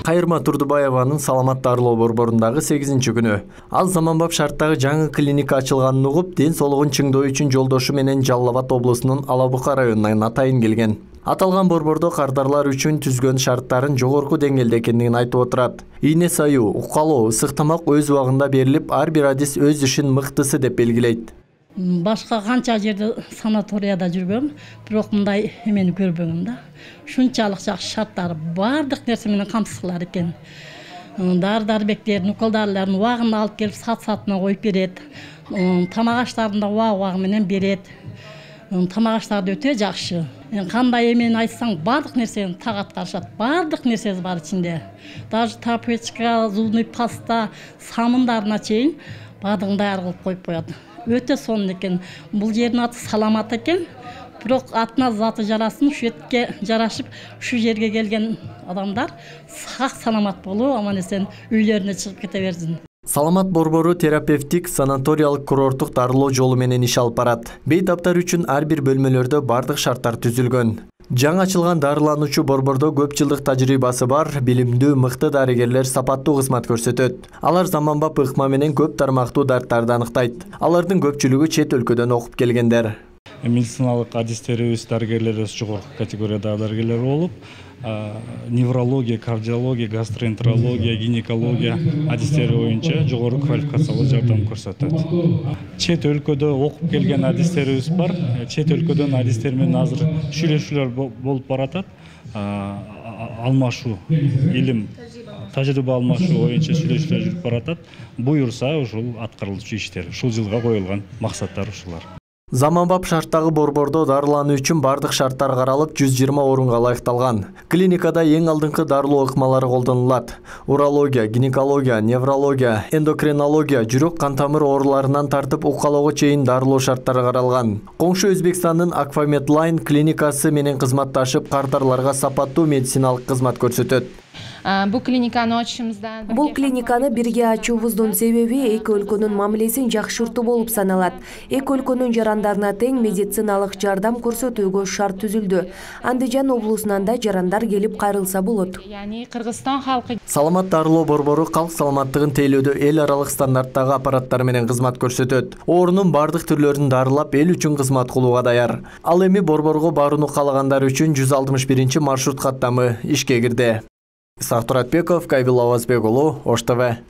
Кайырма Турдубаеванын саламат дарылоо борборундагы 8-күнү. Ал заманбап шарттагы жаңы клиника ачылганын угуп, ден соолугун чыңдоо үчүн жолдошу менен Жалал Абад облусунун Ала Бука районуна атайын келген. Аталган борбордо кардарлар үчүн түзгөн шарттарын жогорку деңгээлде экендигин айтып отурат. Ийне саюу, укалоо, ысык тамак өз убагында берилип, ар бир адис өз ишин мыктысы деп белгилейт. Башка канча жерде санаторияда жүргөм, бирок мындай эмени көрбөгөм да. Шунчалык жакшы шарттары бардык нерсе менен камсыздылар экен. Дары-дарбектердин, уколдарларын убагында алып келип сат-сатына коюп берет. Тамак аштарын да убагы менен берет. Тамак аштары өтө жакшы. Кандай эмени айтсаң, бардык нерсени так аткарышат. Бардык нерсеси бар ичинде. Даже тапочка, зубный паста, самындарына чейин бардыгын даяр кылып коюп коет. Өтө сонун экен. Бул жердин аты Саламат экен. Бирок атына заты жарасын, ушу этке жарашып, ушу жерге келген адамдар сак саламат болуп, аман-эсен үйлөрүнө чыгып кете берсин. Саламат борбору терапевтик, санаториялык курорттук дарылоо жолу менен иш алып барат. Бейтаптар үчүн ар бир бөлмөлөрдө бардык шарттар түзүлгөн. Жаңы ачылган дарылануучу борбордо көп жылдык тажрыйбасы бар, билимдүү, мыкты дарыгерлер сапаттуу кызмат көрсөтөт. Алар заманбап ыкма менен көп тармактуу дарттарды аныктайт. Алардын көпчүлүгү чет өлкөдөн окуп келгендер. Медициналык адистерибиз, дарыгерлерибиз жогорку категориядагы дарыгерлер болуп, неврология, кардиология, гастроэнтерология, гинекология адистери боюнча жогорку квалификациялуу жардам көрсөтөт. Чет өлкөдө окуп келген адистерибиз бар. Чет өлкөдөн адистер менен азыр сүйлөшүүлөр болуп баратат. Алмашуу, илим, тажрыйба алмашуу боюнча сүйлөшүүлөр жүрүп баратат. Буюрса, ушул аткарылчу иштер, ушул жылга коюлган максаттар ушулар. Заманбап шарттагы борбордо дарылануу үчүн бардык шарттар каралып, 120 орунга ылайыкталган. Клиникада эң алдыңкы дарылоо ыкмалары колдонулат. Урология, гинекология, неврология, эндокринология, жүрөк-кан тамыр ооруларынан тартып укалоого чейин дарылоо шарттары каралган. Коңшу Өзбекстандын Аквамедлайн клиникасы менен кызматташып, кардарларга сапаттуу медициналык кызмат көрсөтөт. Бул клиниканы бирге ачуубуздун себеби эки өлкөнүн мамилесин жакшыртуу болуп саналат. Эки өлкөнүн жарандарына тең медициналык жардам көрсөтүүгө шарт түзүлдү. Андижан облусунан да жарандар келип кайрылса болот. Кыргызстан халкы Саламат дарылоо борбору калк саламаттыгын тейлөөдө эл аралык стандарттагы аппараттар менен кызмат көрсөтөт. Оорунун бардык түрлөрүн дарылап, эл үчүн кызмат кылууга даяр. Ал эми борборго барууну каалагандар үчүн 161 маршрут каттамы ишке кирди. Исак Туратбеков, Кайвил Авазбек уулу, Ош ТВ.